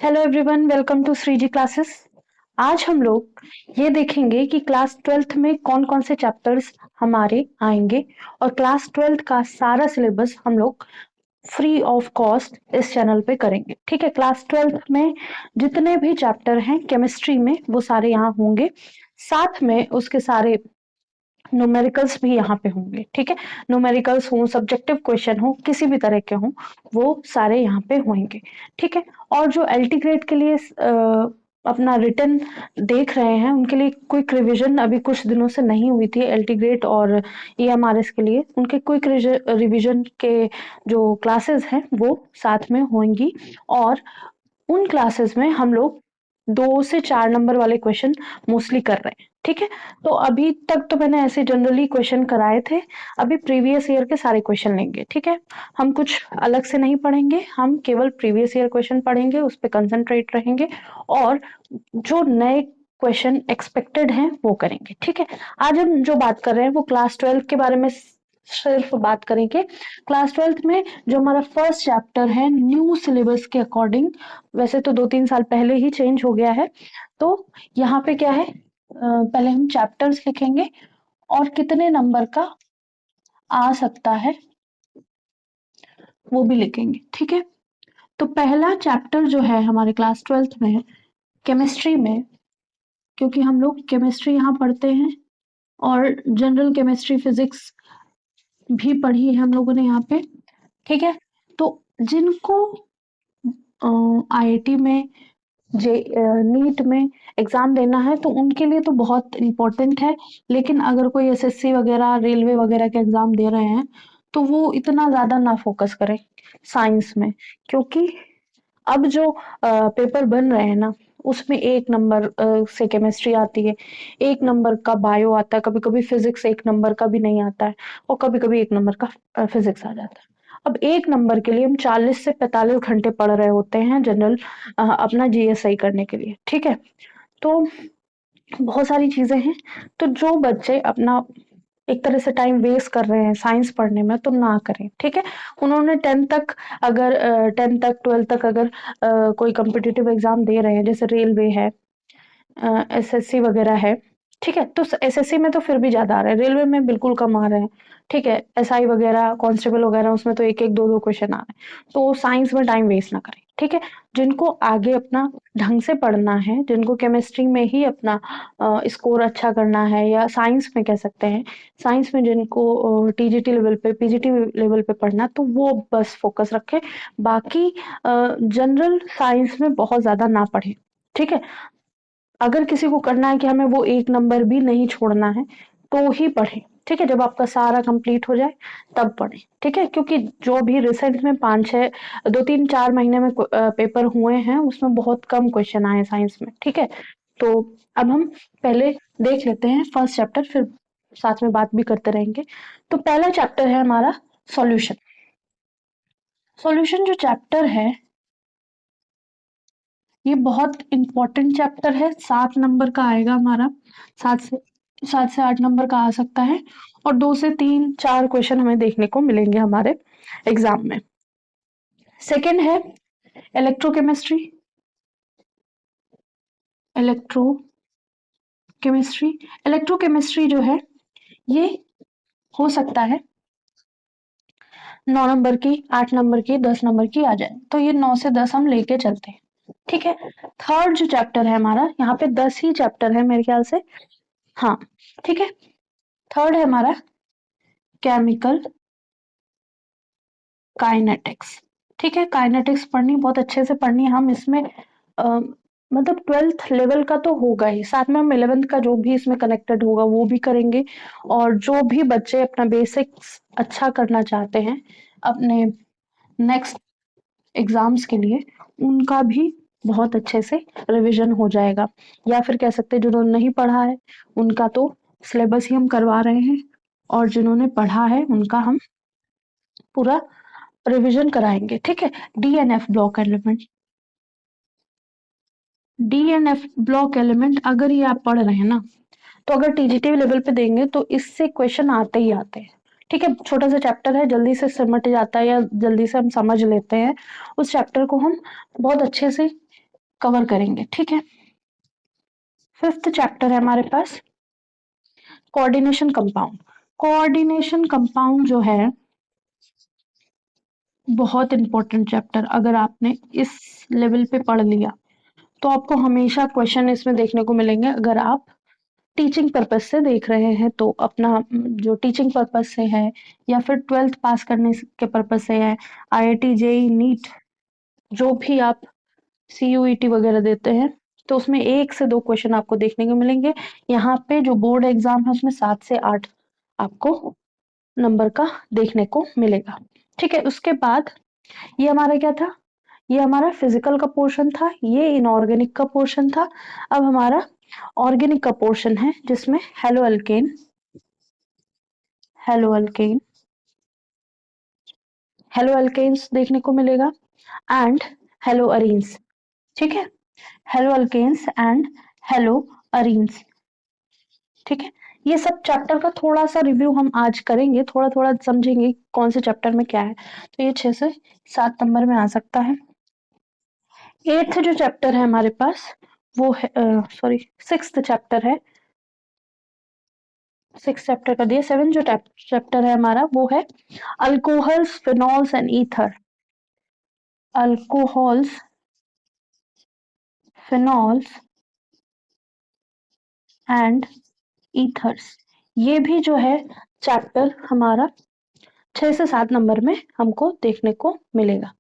Hello everyone, welcome to Shreeji classes. आज हम लोग ये देखेंगे कि क्लास ट्वेल्थ में कौन कौन से चैप्टर्स हमारे आएंगे और क्लास ट्वेल्थ का सारा सिलेबस हम लोग फ्री ऑफ कॉस्ट इस चैनल पे करेंगे। ठीक है, क्लास ट्वेल्थ में जितने भी चैप्टर हैं केमिस्ट्री में वो सारे यहाँ होंगे, साथ में उसके सारे न्यूमेरिकल्स भी यहाँ पे होंगे। ठीक है, न्यूमेरिकल्स हो, सब्जेक्टिव क्वेश्चन हो, किसी भी तरह के हो, वो सारे यहाँ पे होंगे। ठीक है, और जो एलटी ग्रेड के लिए अपना रिटर्न देख रहे हैं उनके लिए क्विक रिवीजन अभी कुछ दिनों से नहीं हुई थी। एलटी ग्रेड और ईएमआरएस के लिए उनके क्विक रिवीजन के जो क्लासेस हैं वो साथ में होंगी, और उन क्लासेस में हम लोग 2 से 4 नंबर वाले क्वेश्चन मोस्टली कर रहे हैं। ठीक है, तो अभी तक तो मैंने ऐसे जनरली क्वेश्चन कराए थे, अभी प्रीवियस ईयर के सारे क्वेश्चन लेंगे। ठीक है, हम कुछ अलग से नहीं पढ़ेंगे, हम केवल प्रीवियस ईयर क्वेश्चन पढ़ेंगे, उस पर कंसंट्रेट रहेंगे और जो नए क्वेश्चन एक्सपेक्टेड हैं वो करेंगे। ठीक है, आज हम जो बात कर रहे हैं वो क्लास ट्वेल्थ के बारे में सिर्फ बात करेंगे। क्लास ट्वेल्थ में जो हमारा फर्स्ट चैप्टर है न्यू सिलेबस के अकॉर्डिंग, वैसे तो 2-3 साल पहले ही चेंज हो गया है, तो यहाँ पे क्या है, पहले हम चैप्टर्स लिखेंगे और कितने नंबर का आ सकता है वो भी लिखेंगे। ठीक है, तो पहला चैप्टर जो है हमारे क्लास ट्वेल्थ में केमिस्ट्री में, क्योंकि हम लोग केमिस्ट्री यहाँ पढ़ते हैं और जनरल केमिस्ट्री फिजिक्स भी पढ़ी है हम लोगों ने यहाँ पे। ठीक है, तो जिनको आईआईटी में जे नीट में एग्जाम देना है तो उनके लिए तो बहुत इम्पोर्टेंट है, लेकिन अगर कोई एसएससी वगैरह रेलवे वगैरह के एग्जाम दे रहे हैं तो वो इतना ज्यादा ना फोकस करें साइंस में, क्योंकि अब जो पेपर बन रहे हैं ना उसमें 1 नंबर से केमिस्ट्री आती है, 1 नंबर का बायो आता है, कभी कभी फिजिक्स 1 नंबर का भी नहीं आता है और कभी कभी 1 नंबर का फिजिक्स आ जाता है। अब 1 नंबर के लिए हम 40 से 45 घंटे पढ़ रहे होते हैं जनरल अपना जीएसआई करने के लिए। ठीक है, तो बहुत सारी चीजें हैं, तो जो बच्चे अपना एक तरह से टाइम वेस्ट कर रहे हैं साइंस पढ़ने में तो ना करें। ठीक है, उन्होंने 10 तक 12 तक अगर कोई कम्पिटिटिव एग्जाम दे रहे हैं, जैसे रेलवे है, एसएससी वगैरह है, ठीक है, तो एसएससी में तो फिर भी ज्यादा आ रहा है, रेलवे में बिल्कुल कम आ रहे हैं। ठीक है, एसआई वगैरह कांस्टेबल वगैरह उसमें तो एक एक दो दो क्वेश्चन आ रहे हैं, तो साइंस में टाइम वेस्ट ना करें। ठीक है, जिनको आगे अपना ढंग से पढ़ना है, जिनको केमिस्ट्री में ही अपना स्कोर अच्छा करना है, या साइंस में कह सकते हैं, साइंस में जिनको टीजीटी लेवल पे पीजीटी लेवल पे पढ़ना तो वो बस फोकस रखें, बाकी जनरल साइंस में बहुत ज्यादा ना पढ़े। ठीक है, अगर किसी को करना है कि हमें वो 1 नंबर भी नहीं छोड़ना है तो ही पढ़े। ठीक है, जब आपका सारा कंप्लीट हो जाए तब पढ़े। ठीक है, क्योंकि जो भी रिसेंट में 5-6 2-3-4 महीने में पेपर हुए हैं उसमें बहुत कम क्वेश्चन आए साइंस में। ठीक है, तो अब हम पहले देख लेते हैं फर्स्ट चैप्टर, फिर साथ में बात भी करते रहेंगे। तो पहला चैप्टर है हमारा सॉल्यूशन। सॉल्यूशन जो चैप्टर है ये बहुत इंपॉर्टेंट चैप्टर है, 7 नंबर का आएगा हमारा, 7 से 8 नंबर का आ सकता है, और 2 से 3-4 क्वेश्चन हमें देखने को मिलेंगे हमारे एग्जाम में। सेकंड है इलेक्ट्रोकेमिस्ट्री। इलेक्ट्रोकेमिस्ट्री इलेक्ट्रोकेमिस्ट्री जो है ये हो सकता है 9 नंबर की, 8 नंबर की, 10 नंबर की आ जाए, तो ये 9 से 10 हम लेके चलते हैं। ठीक है, थर्ड जो चैप्टर है हमारा, यहाँ पे 10 ही चैप्टर है मेरे ख्याल से। हाँ, ठीक है, थर्ड है हमारा केमिकल काइनेटिक्स। ठीक है, काइनेटिक्स पढ़नी, बहुत अच्छे से पढ़नी है। हम इसमें मतलब 12th लेवल का तो होगा ही, साथ में हम 11th का जो भी इसमें कनेक्टेड होगा वो भी करेंगे, और जो भी बच्चे अपना बेसिक्स अच्छा करना चाहते हैं अपने नेक्स्ट एग्जाम्स के लिए, उनका भी बहुत अच्छे से रिवीजन हो जाएगा। या फिर कह सकते हैं जिन्होंने नहीं पढ़ा है उनका तो सिलेबस ही हम करवा रहे हैं, और जिन्होंने पढ़ा है उनका हम पूरा रिवीजन कराएंगे। ठीक है, DNF block element, DNF block element अगर ये आप पढ़ रहे हैं ना, तो अगर टीजीटी लेवल पे देंगे तो इससे क्वेश्चन आते ही आते हैं। ठीक है, छोटा सा चैप्टर है, जल्दी से सिमट जाता है या जल्दी से हम समझ लेते हैं। उस चैप्टर को हम बहुत अच्छे से कवर करेंगे, ठीक है। 5th चैप्टर है हमारे पास कोऑर्डिनेशन कंपाउंड। कोऑर्डिनेशन कंपाउंड जो है बहुत इंपॉर्टेंट चैप्टर, अगर आपने इस लेवल पे पढ़ लिया तो आपको हमेशा क्वेश्चन इसमें देखने को मिलेंगे। अगर आप टीचिंग पर्पस से देख रहे हैं तो अपना जो टीचिंग पर्पस से है या फिर 12th पास करने के पर्पस से है, IIT जेई नीट जो भी आप CUET वगैरह देते हैं तो उसमें 1 से 2 क्वेश्चन आपको देखने को मिलेंगे। यहाँ पे जो बोर्ड एग्जाम है उसमें 7 से 8 आपको नंबर का देखने को मिलेगा, ठीक है। उसके बाद ये हमारा क्या था, ये हमारा फिजिकल का पोर्शन था, ये इनऑर्गेनिक का पोर्शन था। अब हमारा ऑर्गेनिक का पोर्शन है जिसमें haloalkane, haloalkane, haloalkanes देखने को मिलेगा एंड हेलो अरीन्स, ठीक है। Haloalkanes and haloarenes, ठीक है। ये सब चैप्टर का थोड़ा सा रिव्यू हम आज करेंगे, थोड़ा थोड़ा समझेंगे कौन से चैप्टर में क्या है। तो ये 6 से 7 नंबर में आ सकता है। 8th जो चैप्टर है हमारे पास वो है सॉरी 6th चैप्टर है, 6 चैप्टर का दिया। 7 जो चैप्टर है हमारा वो है alcohols, phenols and ether. Alcohols, phenols and ethers, ये भी जो है चैप्टर हमारा 6 से 7 नंबर में हमको देखने को मिलेगा,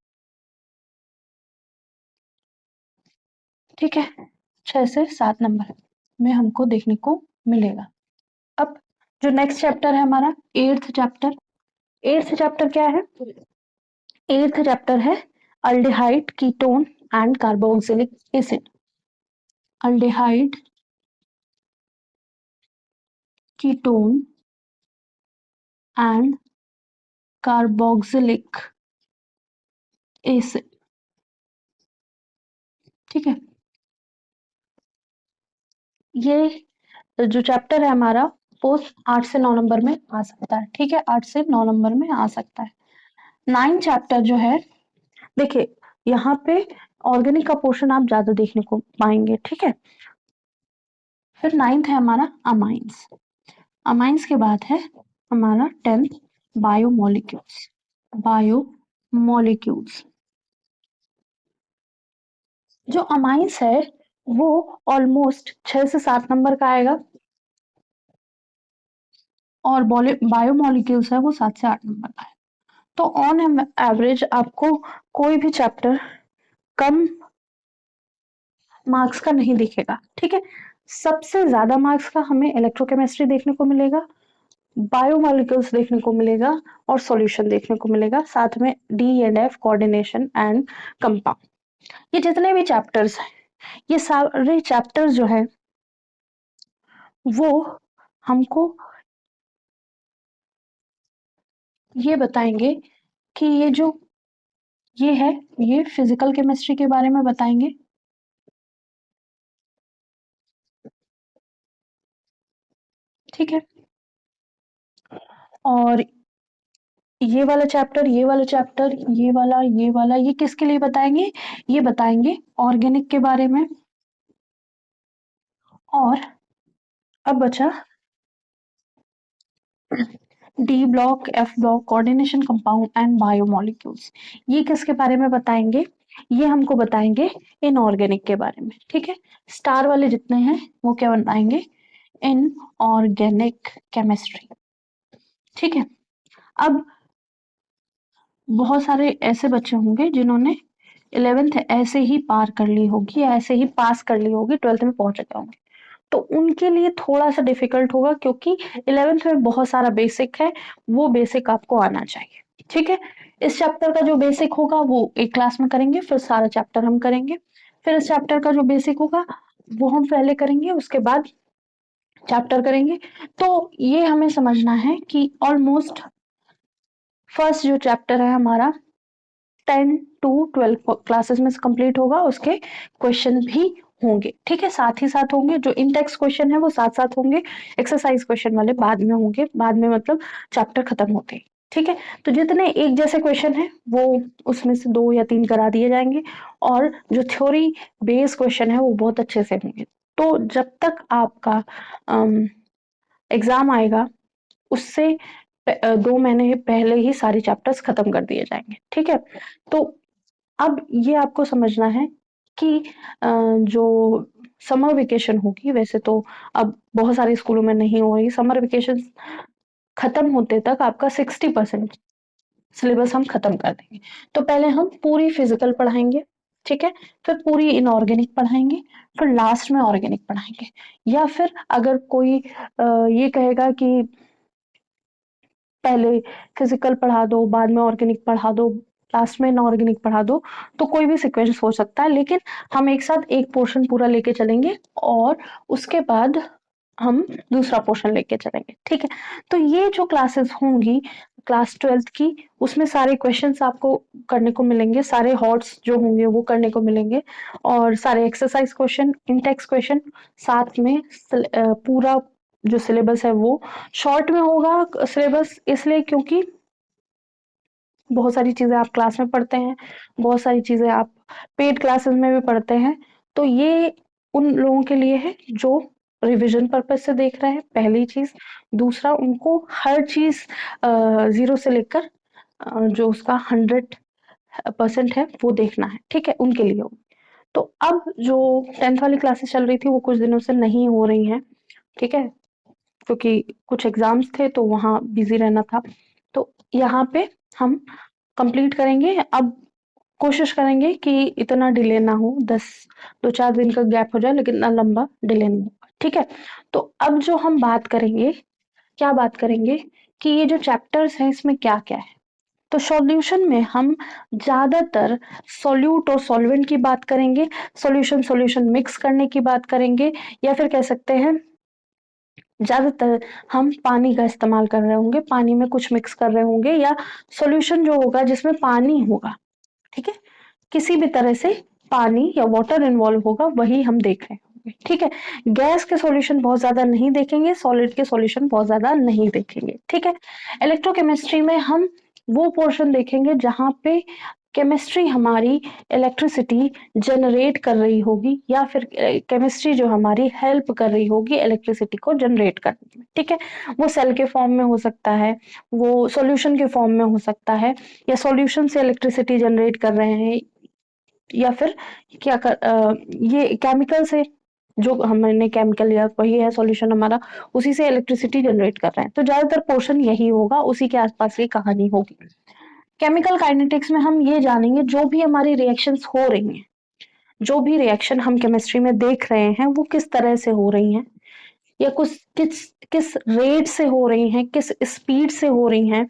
ठीक है। 6 से 7 नंबर में हमको देखने को मिलेगा। अब जो नेक्स्ट चैप्टर है हमारा 8th चैप्टर। 8th चैप्टर क्या है, 8th चैप्टर है aldehyde, ketone and carboxylic acid. Aldehyde, ketone and carboxylic acid, ठीक है। ये जो चैप्टर है हमारा वो 8 से 9 नंबर में आ सकता है, ठीक है। 8 से 9 नंबर में आ सकता है। 9 चैप्टर जो है, देखिए यहाँ पे ऑर्गेनिक का पोर्शन आप ज्यादा देखने को पाएंगे, ठीक है। फिर 9th है हमारा अमाइंस। अमाइंस के बाद है हमारा 10th बायोमोलिक्यूल्स। बायोमोलिक्यूल्स, जो अमाइंस है वो ऑलमोस्ट 6 से 7 नंबर का आएगा और बायोमोलिक्यूल्स है वो 7 से 8 नंबर का है। तो ऑन एवरेज आपको कोई भी चैप्टर कम मार्क्स का नहीं दिखेगा, ठीक है। सबसे ज्यादा मार्क्स का हमें इलेक्ट्रोकेमिस्ट्री देखने को मिलेगा, बायोमोलिक्यूल्स देखने को मिलेगा और सॉल्यूशन देखने को मिलेगा, साथ में D&F कोऑर्डिनेशन एंड कंपाउंड। ये जितने भी चैप्टर्स हैं, ये सारे चैप्टर्स जो है वो हमको ये बताएंगे कि ये है, ये फिजिकल केमिस्ट्री के बारे में बताएंगे, ठीक है। और ये वाला चैप्टर, ये वाला चैप्टर, ये वाला ये किसके लिए बताएंगे, ये बताएंगे ऑर्गेनिक के बारे में। और अब बचा D block, F block, coordination compound and biomolecules. ये किसके बारे में बताएंगे, ये हमको बताएंगे इनऑर्गेनिक के बारे में, ठीक है। स्टार वाले जितने हैं वो क्या बताएंगे, इनऑर्गेनिक केमिस्ट्री, ठीक है। अब बहुत सारे ऐसे बच्चे होंगे जिन्होंने 11th ऐसे ही पार कर ली होगी या ऐसे ही पास कर ली होगी, 12th में पहुंच गए होंगे, तो उनके लिए थोड़ा सा डिफिकल्ट होगा क्योंकि 11th में बहुत सारा बेसिक है, वो बेसिक आपको आना चाहिए, ठीक है। इस चैप्टर का जो बेसिक होगा वो एक क्लास में करेंगे, फिर सारा चैप्टर हम करेंगे। फिर इस चैप्टर का जो बेसिक होगा वो हम पहले करेंगे, उसके बाद चैप्टर करेंगे। तो ये हमें समझना है कि ऑलमोस्ट फर्स्ट जो चैप्टर है हमारा 10 to 12 क्लासेस में कंप्लीट होगा, उसके क्वेश्चन भी होंगे, ठीक है। साथ ही साथ होंगे, जो इन टेक्स्ट क्वेश्चन है वो साथ साथ होंगे, एक्सरसाइज क्वेश्चन वाले बाद में होंगे, बाद में मतलब चैप्टर खत्म होते ही। ठीक है, तो जितने एक जैसे क्वेश्चन है वो उसमें से 2 या 3 करा दिए जाएंगे, और जो थ्योरी बेस्ड क्वेश्चन है वो बहुत अच्छे से होंगे। तो जब तक आपका एग्जाम आएगा उससे 2 महीने पहले ही सारे चैप्टर्स खत्म कर दिए जाएंगे। ठीक है, तो अब ये आपको समझना है कि जो समर वेकेशन होगी, वैसे तो अब बहुत सारे स्कूलों में नहीं हो रही, समर वेकेशन खत्म होते तक आपका 60% सिलेबस हम खत्म कर देंगे। तो पहले हम पूरी फिजिकल पढ़ाएंगे, ठीक है, फिर पूरी इनऑर्गेनिक पढ़ाएंगे, फिर लास्ट में ऑर्गेनिक पढ़ाएंगे। या फिर अगर कोई ये कहेगा कि पहले फिजिकल पढ़ा दो, बाद में ऑर्गेनिक पढ़ा दो, लास्ट में इनऑर्गेनिक पढ़ा दो, तो कोई भी सीक्वेंस हो सकता है, लेकिन हम एक साथ एक पोर्शन पूरा लेके चलेंगे और उसके बाद हम दूसरा पोर्शन लेके चलेंगे। ठीक है, तो ये जो क्लासेस होंगी क्लास 12th की, उसमें सारे क्वेश्चंस आपको करने को मिलेंगे, सारे हॉट्स जो होंगे वो करने को मिलेंगे, और सारे एक्सरसाइज क्वेश्चन, इंटेक्स क्वेश्चन, साथ में पूरा जो सिलेबस है वो शॉर्ट में होगा। सिलेबस इसलिए क्योंकि बहुत सारी चीजें आप क्लास में पढ़ते हैं, बहुत सारी चीजें आप पेड क्लासेस में भी पढ़ते हैं, तो ये उन लोगों के लिए है जो रिवीजन पर्पज से देख रहे हैं, पहली चीज। दूसरा, उनको हर चीज 0 से लेकर जो उसका 100% है वो देखना है। ठीक है, उनके लिए हो। तो अब जो 10th वाली क्लासेस चल रही थी वो कुछ दिनों से नहीं हो रही हैं, ठीक है, क्योंकि कुछ एग्जाम्स थे तो वहाँ बिजी रहना था। तो यहाँ पे हम कंप्लीट करेंगे। अब कोशिश करेंगे कि इतना डिले ना हो, 2-4 दिन का गैप हो जाए, लेकिन इतना लंबा डिले नहीं होगा। ठीक है, तो अब जो हम बात करेंगे, क्या बात करेंगे कि ये जो चैप्टर्स हैं इसमें क्या क्या है। तो सॉल्यूशन में हम ज्यादातर सॉल्यूट और सॉल्वेंट की बात करेंगे, सॉल्यूशन सॉल्यूशन मिक्स करने की बात करेंगे, या फिर कह सकते हैं ज्यादातर हम पानी का इस्तेमाल कर रहे होंगे, पानी में कुछ मिक्स कर रहे होंगे, या सॉल्यूशन जो होगा जिसमें पानी होगा, ठीक है, किसी भी तरह से पानी या वाटर इन्वॉल्व होगा वही हम देख रहे होंगे। ठीक है, गैस के सॉल्यूशन बहुत ज्यादा नहीं देखेंगे, सॉलिड के सॉल्यूशन बहुत ज्यादा नहीं देखेंगे। ठीक है, इलेक्ट्रोकेमिस्ट्री में हम वो पोर्शन देखेंगे जहां पे केमिस्ट्री हमारी इलेक्ट्रिसिटी जनरेट कर रही होगी, या फिर केमिस्ट्री जो हमारी हेल्प कर रही होगी इलेक्ट्रिसिटी को जनरेट करने में। ठीक है, वो सेल के फॉर्म में हो सकता है, वो सॉल्यूशन के फॉर्म में हो सकता है, या सॉल्यूशन से इलेक्ट्रिसिटी जनरेट कर रहे हैं, या फिर ये केमिकल से, जो हमने केमिकल लिया वही है सॉल्यूशन हमारा, उसी से इलेक्ट्रिसिटी जनरेट कर रहे हैं। तो ज्यादातर पोर्शन यही होगा, उसी के आसपास ये कहानी होगी। केमिकल काइनेटिक्स में हम ये जानेंगे जो भी हमारी रिएक्शंस हो रही हैं, जो भी रिएक्शन हम केमिस्ट्री में देख रहे हैं वो किस तरह से हो रही हैं, या कुछ किस किस रेट से हो रही हैं, किस स्पीड से हो रही हैं।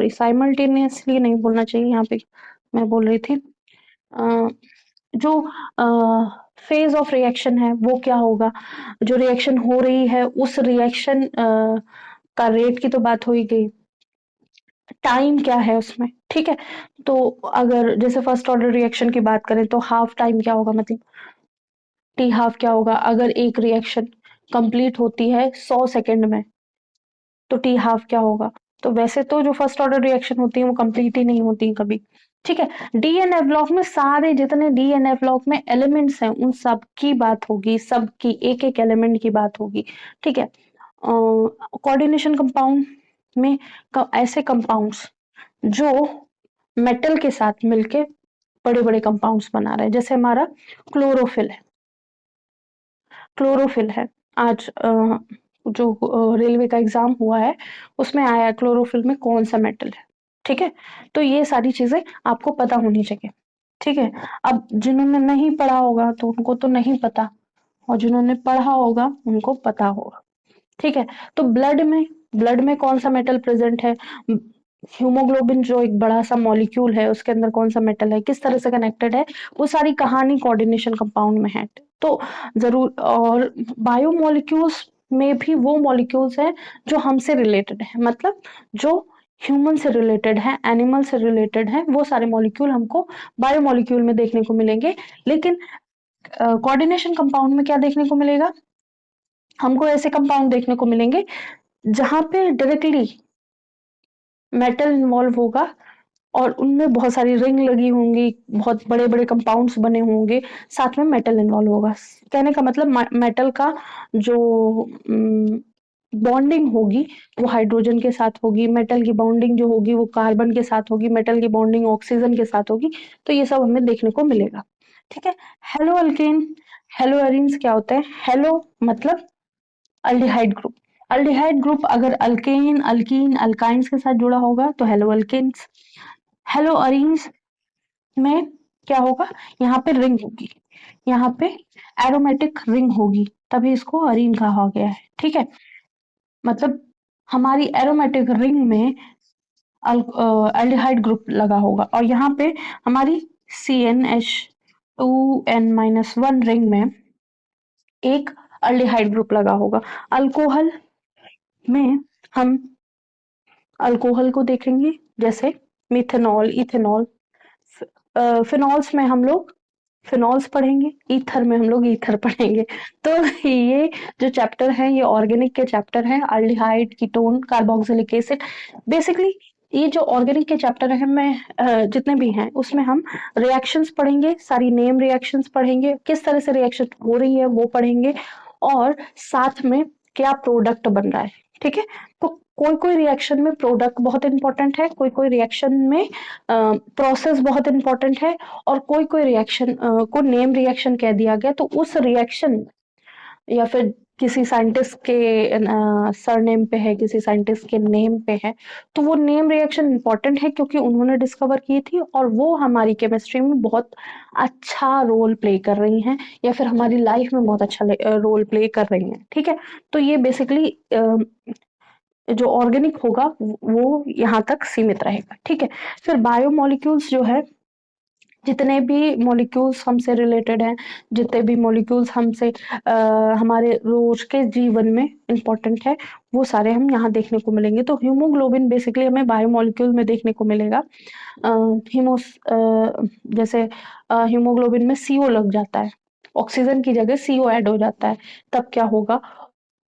साइमल्टेनियसली नहीं बोलना चाहिए यहाँ पे, मैं बोल रही थी जो फेज ऑफ रिएक्शन है वो क्या होगा, जो रिएक्शन हो रही है उस रिएक्शन का रेट की तो बात हो ही गई, टाइम क्या है उसमें। ठीक है, तो अगर जैसे फर्स्ट ऑर्डर रिएक्शन की बात करें तो हाफ टाइम क्या होगा, मतलब टी हाफ क्या होगा, अगर एक रिएक्शन कंप्लीट होती है 100 सेकेंड में तो टी हाफ क्या होगा। तो वैसे तो जो फर्स्ट ऑर्डर रिएक्शन होती है वो कंप्लीट ही नहीं होती कभी। ठीक है, डी एन एफ ब्लॉक में सारे जितने डी एन एफ ब्लॉक में एलिमेंट्स हैं उन सब की बात होगी, सबकी एक एक एलिमेंट की बात होगी। ठीक है, कोऑर्डिनेशन कंपाउंड में ऐसे कंपाउंड्स जो मेटल के साथ मिलके बड़े बड़े कंपाउंड्स बना रहे हैं, जैसे हमारा क्लोरोफिल है, क्लोरोफिल है। आज जो रेलवे का एग्जाम हुआ है उसमें आया क्लोरोफिल में कौन सा मेटल है। ठीक है, तो ये सारी चीजें आपको पता होनी चाहिए। ठीक है, अब जिन्होंने नहीं पढ़ा होगा तो उनको तो नहीं पता, और जिन्होंने पढ़ा होगा उनको पता होगा। ठीक है, तो ब्लड में कौन सा मेटल प्रेजेंट है, हीमोग्लोबिन जो एक बड़ा सा मॉलिक्यूल है उसके अंदर कौन सा मेटल है, किस तरह से कनेक्टेड है, वो सारी कहानी कोऑर्डिनेशन कंपाउंड में है। तो जरूर, और बायोमोलिक्यूल्स में भी वो मॉलिक्यूल्स हैं जो हमसे रिलेटेड है, मतलब जो ह्यूमन से रिलेटेड है, एनिमल से रिलेटेड है, वो सारे मॉलिक्यूल हमको बायोमोलिक्यूल में देखने को मिलेंगे। लेकिन कोऑर्डिनेशन कंपाउंड में क्या देखने को मिलेगा, हमको ऐसे कंपाउंड देखने को मिलेंगे जहां पे डायरेक्टली मेटल इन्वॉल्व होगा और उनमें बहुत सारी रिंग लगी होंगी, बहुत बड़े-बड़े कंपाउंड्स बने होंगे, साथ में मेटल इन्वॉल्व होगा। कहने का मतलब मेटल का जो बॉन्डिंग होगी वो हाइड्रोजन के साथ होगी, मेटल की बॉन्डिंग जो होगी वो कार्बन के साथ होगी, मेटल की बॉन्डिंग ऑक्सीजन के साथ होगी, तो ये सब हमें देखने को मिलेगा। ठीक है। हेलो अल्केन, हेलो एरीन्स क्या होता है? हेलो मतलब अल्डिहाइड ग्रुप। अल्डिहाइड ग्रुप अगर अल्केन, अल्कीन, अल्काइंस के साथ जुड़ा होगा तो हेलो अल्केन्स। हेलो अरीन्स में क्या होगा? यहाँ पे रिंग होगी, यहाँ पे एरोमेटिक रिंग होगी, तभी इसको अरीन कहा गया है। ठीक है। मतलब हमारी एरोमेटिक रिंग में एल्डिहाइड ग्रुप लगा होगा और यहाँ पे हमारी CnH2n-1 रिंग में एक अल्डिहाइड ग्रुप लगा होगा। अल्कोहल में हम अल्कोहल को देखेंगे, जैसे मिथेनॉल, इथेनॉल। फिनॉल्स में हम लोग फिनॉल्स पढ़ेंगे, ईथर में हम लोग ईथर पढ़ेंगे। तो ये जो चैप्टर है ये ऑर्गेनिक के चैप्टर है, aldehyde, ketone, carboxylic acid. Basically ये जो ऑर्गेनिक के चैप्टर है में जितने भी हैं उसमें हम रिएक्शंस पढ़ेंगे, सारी नेम रिएक्शंस पढ़ेंगे, किस तरह से रिएक्शन हो रही है वो पढ़ेंगे, और साथ में क्या प्रोडक्ट बन रहा है। ठीक है। तो कोई कोई रिएक्शन में प्रोडक्ट बहुत इंपॉर्टेंट है, कोई कोई रिएक्शन में प्रोसेस बहुत इंपॉर्टेंट है, और कोई कोई रिएक्शन को नेम रिएक्शन कह दिया गया तो उस रिएक्शन या फिर किसी साइंटिस्ट के सरनेम पे है, किसी साइंटिस्ट के नेम पे है, तो वो नेम रिएक्शन इंपॉर्टेंट है क्योंकि उन्होंने डिस्कवर की थी और वो हमारी केमिस्ट्री में बहुत अच्छा रोल प्ले कर रही हैं या फिर हमारी लाइफ में बहुत अच्छा रोल प्ले कर रही हैं। ठीक है। तो ये बेसिकली जो ऑर्गेनिक होगा वो यहाँ तक सीमित रहेगा। ठीक है। फिर बायोमोलिक्यूल्स जो है, जितने भी मॉलिक्यूल्स हमसे रिलेटेड हैं, जितने भी मॉलिक्यूल्स हमसे हमारे रोज के जीवन में इम्पोर्टेंट है, वो सारे हम यहाँ देखने को मिलेंगे। तो हीमोग्लोबिन बेसिकली हमें बायोमोलिक्यूल में देखने को मिलेगा। हीमोस जैसे हीमोग्लोबिन में सीओ लग जाता है, ऑक्सीजन की जगह सीओ ऐड हो जाता है, तब क्या होगा?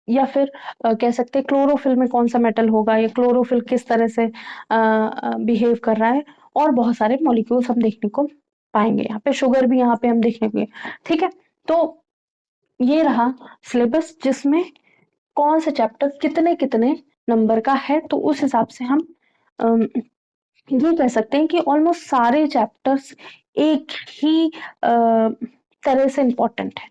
या फिर कह सकते हैं क्लोरोफिल में कौन सा मेटल होगा, या क्लोरोफिल किस तरह से बिहेव कर रहा है, और बहुत सारे मॉलिक्यूल्स हम देखने को पाएंगे। यहाँ पे शुगर भी यहाँ पे हम देखने को। ठीक है। तो ये रहा सिलेबस, जिसमें कौन से चैप्टर कितने कितने नंबर का है, तो उस हिसाब से हम अम, ये कह सकते हैं कि ऑलमोस्ट सारे चैप्टर्स एक ही तरह से इम्पोर्टेंट है।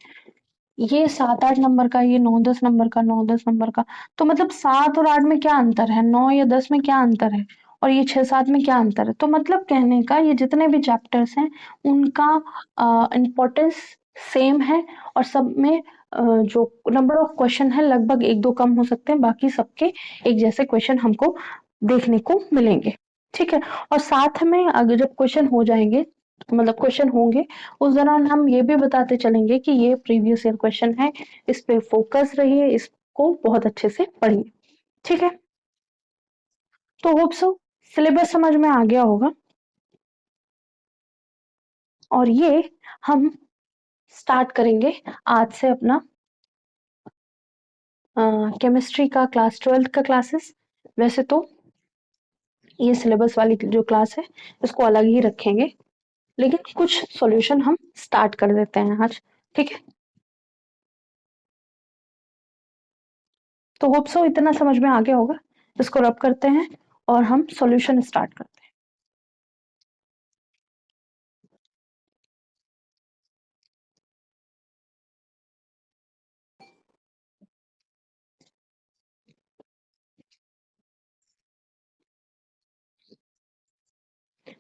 ये 7-8 नंबर का, ये 9-10 नंबर का, 9-10 नंबर का, तो मतलब 7 और 8 में क्या अंतर है, 9 या 10 में क्या अंतर है, और ये 6-7 में क्या अंतर है? तो मतलब कहने का ये जितने भी चैप्टर्स हैं उनका इम्पोर्टेंस सेम है, और सब में जो नंबर ऑफ क्वेश्चन है लगभग 1-2 कम हो सकते हैं, बाकी सबके एक जैसे क्वेश्चन हमको देखने को मिलेंगे। ठीक है। और साथ में अगर जब क्वेश्चन हो जाएंगे, मतलब क्वेश्चन होंगे, उस दौरान हम ये भी बताते चलेंगे कि ये प्रीवियस ईयर क्वेश्चन है, इस पे फोकस रहिए, इसको बहुत अच्छे से पढ़िए। ठीक है। तो होप सो सिलेबस समझ में आ गया होगा, और ये हम स्टार्ट करेंगे आज से अपना केमिस्ट्री का क्लास 12th का क्लासेस। वैसे तो ये सिलेबस वाली जो क्लास है इसको अलग ही रखेंगे, लेकिन कुछ सॉल्यूशन हम स्टार्ट कर देते हैं आज। ठीक है। तो होप सो इतना समझ में आ गया होगा। इसको रब करते हैं और हम सॉल्यूशन स्टार्ट करते हैं।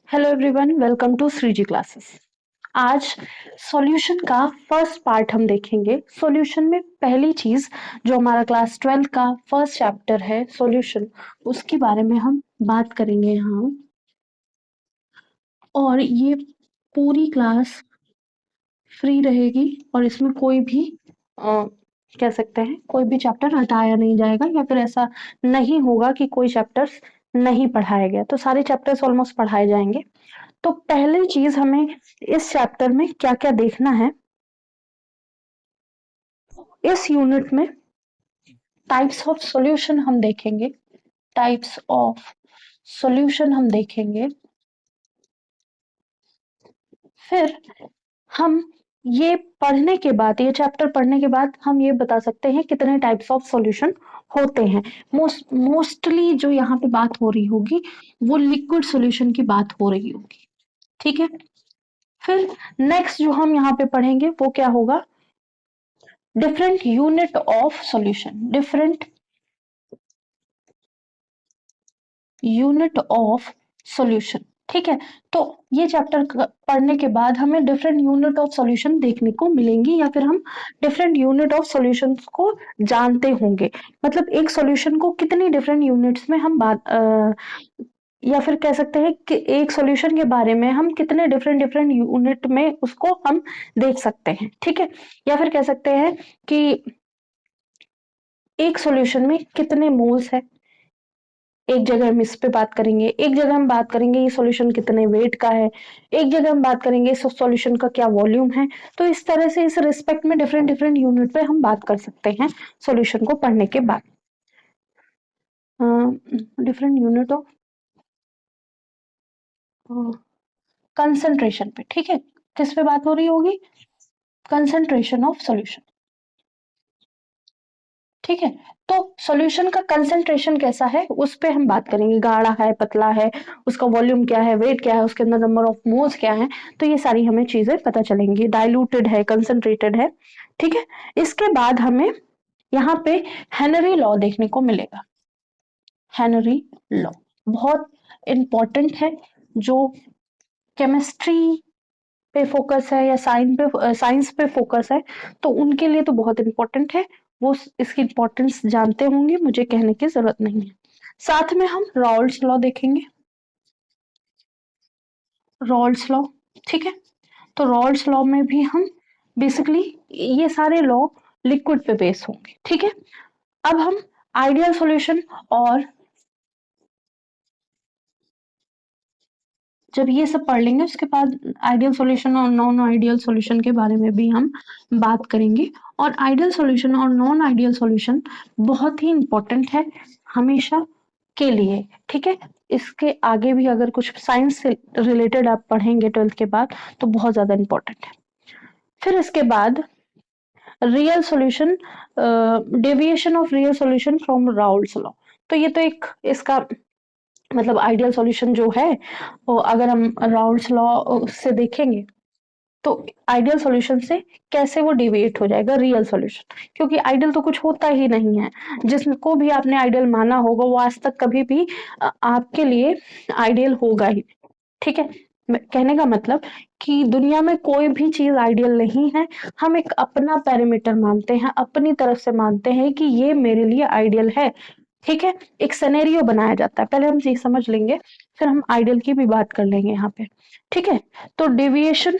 Hello everyone, welcome to Shreeji classes. आज सॉल्यूशन का फर्स्ट पार्ट हम देखेंगे। सॉल्यूशन में पहली चीज जो हमारा क्लास 12 का फर्स्ट चैप्टर है सॉल्यूशन, उसके बारे में हम बात करेंगे यहाँ। और ये पूरी क्लास फ्री रहेगी और इसमें कोई भी कह सकते हैं कोई भी चैप्टर हटाया नहीं जाएगा, या फिर ऐसा नहीं होगा कि कोई चैप्टर्स नहीं पढ़ाया गया, तो सारे चैप्टर्स ऑलमोस्ट पढ़ाए जाएंगे। तो पहली चीज हमें इस चैप्टर में क्या क्या देखना है, इस यूनिट में टाइप्स ऑफ सॉल्यूशन हम देखेंगे। टाइप्स ऑफ सॉल्यूशन हम देखेंगे। फिर हम ये पढ़ने के बाद, ये चैप्टर पढ़ने के बाद हम ये बता सकते हैं कितने टाइप्स ऑफ सॉल्यूशन होते हैं। मोस्टली जो यहाँ पे बात हो रही होगी वो लिक्विड सॉल्यूशन की बात हो रही होगी, ठीक है। फिर नेक्स्ट जो हम यहाँ पे पढ़ेंगे वो क्या होगा, different unit of solution, different unit of solution, ठीक है। तो ये चैप्टर पढ़ने के बाद हमें डिफरेंट यूनिट ऑफ सॉल्यूशन देखने को मिलेंगी, या फिर हम डिफरेंट यूनिट ऑफ सॉल्यूशंस को जानते होंगे। मतलब एक सॉल्यूशन को कितनी डिफरेंट यूनिट्स में हम या फिर कह सकते हैं कि एक सॉल्यूशन के बारे में हम कितने डिफरेंट डिफरेंट यूनिट में उसको हम देख सकते हैं, ठीक है। या फिर कह सकते हैं कि एक सॉल्यूशन में कितने मोल्स है, एक जगह हम इस पे बात करेंगे, एक जगह हम बात करेंगे ये सॉल्यूशन कितने वेट का है, एक जगह हम बात करेंगे इस सॉल्यूशन का क्या वॉल्यूम है। तो इस तरह से इस रिस्पेक्ट में डिफरेंट डिफरेंट यूनिट पे हम बात कर सकते हैं सॉल्यूशन को पढ़ने के बाद। डिफरेंट यूनिट ऑफ कंसंट्रेशन पे, ठीक है। किस पे बात हो रही होगी, कंसंट्रेशन ऑफ सॉल्यूशन, ठीक है। तो सॉल्यूशन का कंसंट्रेशन कैसा है उस पे हम बात करेंगे, गाढ़ा है, पतला है, उसका वॉल्यूम क्या है, वेट क्या है, उसके अंदर नंबर ऑफ मोल्स क्या है। तो ये सारी हमें चीजें पता चलेंगी, डाइल्यूटेड है, कंसंट्रेटेड है, ठीक है। इसके बाद हमें यहाँ पे हेनरी लॉ देखने को मिलेगा। हेनरी लॉ बहुत इंपॉर्टेंट है, जो केमिस्ट्री पे फोकस है या साइंस पे फोकस है, तो उनके लिए तो बहुत इंपॉर्टेंट है। वो इसकी इंपॉर्टेंस जानते होंगे, मुझे कहने की जरूरत नहीं है। साथ में हम रॉल्स लॉ देखेंगे, रॉल्स लॉ, ठीक है। तो रॉल्स लॉ में भी हम बेसिकली ये सारे लॉ लिक्विड पे बेस होंगे, ठीक है। अब हम आइडियल सॉल्यूशन, और जब ये सब पढ़ लेंगे उसके बाद आइडियल सॉल्यूशन और नॉन आइडियल सॉल्यूशन के बारे में भी हम बात करेंगे। और आइडियल सॉल्यूशन और नॉन आइडियल सॉल्यूशन बहुत ही इंपॉर्टेंट है हमेशा के लिए, ठीक है। इसके आगे भी अगर कुछ साइंस से रिलेटेड आप पढ़ेंगे 12th के बाद तो बहुत ज्यादा इंपॉर्टेंट है। फिर इसके बाद real solution, deviation of real solution from Raoult's law. तो ये तो एक इसका मतलब आइडियल सॉल्यूशन जो है, अगर हम राउल्स लॉ से देखेंगे तो आइडियल सॉल्यूशन से कैसे वो डिविएट हो जाएगा रियल सॉल्यूशन, क्योंकि आइडियल तो कुछ होता ही नहीं है। जिसको भी आपने आइडियल माना होगा वो आज तक कभी भी आपके लिए आइडियल होगा ही, ठीक है। कहने का मतलब कि दुनिया में कोई भी चीज आइडियल नहीं है। हम एक अपना पैरामीटर मानते हैं, अपनी तरफ से मानते हैं कि ये मेरे लिए आइडियल है, ठीक है। एक सिनेरियो बनाया जाता है, पहले हम ये समझ लेंगे, फिर हम आइडियल की भी बात कर लेंगे यहाँ पे, ठीक है। तो deviation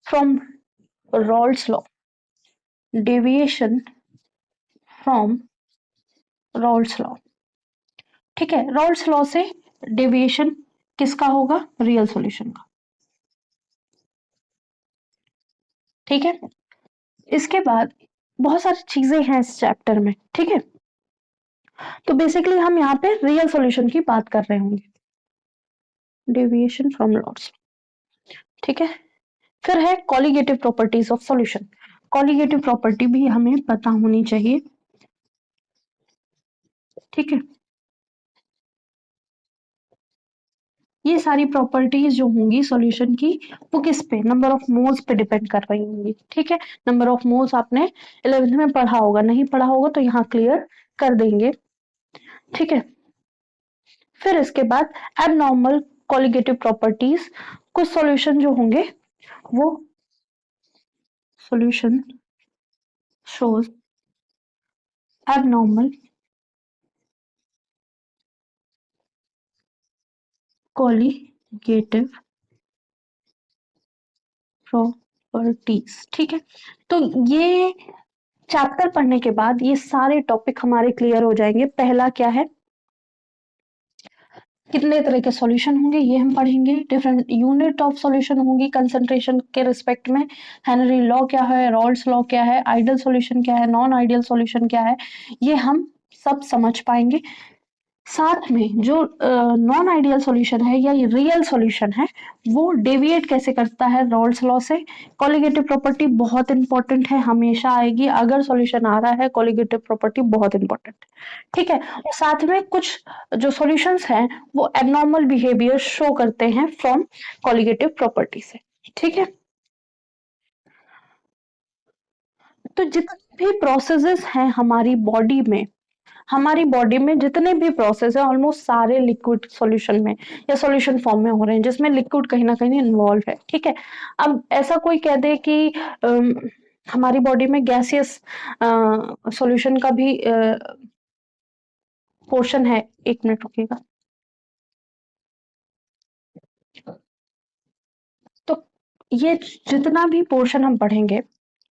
from Rawls law, deviation from Rawls law, ठीक है। रॉल्स लॉ से डेविएशन किसका होगा, रियल सॉल्यूशन का, ठीक है। इसके बाद बहुत सारी चीजें हैं इस चैप्टर में, ठीक है। तो बेसिकली हम यहाँ पे रियल सॉल्यूशन की बात कर रहे होंगे, डेविएशन फ्रॉम लॉस, ठीक है। फिर है colligative properties of solution. Colligative property भी हमें पता होनी चाहिए, ठीक है। ये सारी प्रॉपर्टीज जो होंगी सॉल्यूशन की वो किस पे, नंबर ऑफ मोल्स पे डिपेंड कर रही होंगी, ठीक है। नंबर ऑफ मोल्स आपने 11th में पढ़ा होगा, नहीं पढ़ा होगा तो यहाँ क्लियर कर देंगे, ठीक है। फिर इसके बाद एबनॉर्मल कॉलिगेटिव प्रॉपर्टीज, कुछ सॉल्यूशन जो होंगे वो solution shows abnormal colligative properties, ठीक है। तो ये चैप्टर पढ़ने के बाद ये सारे टॉपिक हमारे क्लियर हो जाएंगे। पहला क्या है, कितने तरह के सॉल्यूशन होंगे ये हम पढ़ेंगे, डिफरेंट यूनिट ऑफ सॉल्यूशन होंगी कंसंट्रेशन के रिस्पेक्ट में, हेनरी लॉ क्या है, रॉल्स लॉ क्या है, आइडियल सॉल्यूशन क्या है, नॉन आइडियल सॉल्यूशन क्या है, ये हम सब समझ पाएंगे। साथ में जो नॉन आइडियल सॉल्यूशन है या रियल सॉल्यूशन है वो डेविएट कैसे करता है रॉल्स लॉ से। कोलिगेटिव प्रॉपर्टी बहुत इंपॉर्टेंट है, हमेशा आएगी अगर सॉल्यूशन आ रहा है, कोलिगेटिव प्रॉपर्टी बहुत इंपॉर्टेंट है। ठीक है, और साथ में कुछ जो सॉल्यूशंस हैं वो एबनॉर्मल बिहेवियर शो करते हैं फ्रॉम कोलिगेटिव प्रॉपर्टी से। ठीक है, तो जितने भी प्रोसेसेस हैं हमारी बॉडी में जितने भी प्रोसेस है ऑलमोस्ट सारे लिक्विड सॉल्यूशन में या सॉल्यूशन फॉर्म में हो रहे हैं जिसमें लिक्विड कहीं ना कहीं इन्वॉल्व है। ठीक है, अब ऐसा कोई कह दे कि हमारी बॉडी में गैसियस सॉल्यूशन का भी पोर्शन है। एक मिनट रुकिएगा। तो ये जितना भी पोर्शन हम पढ़ेंगे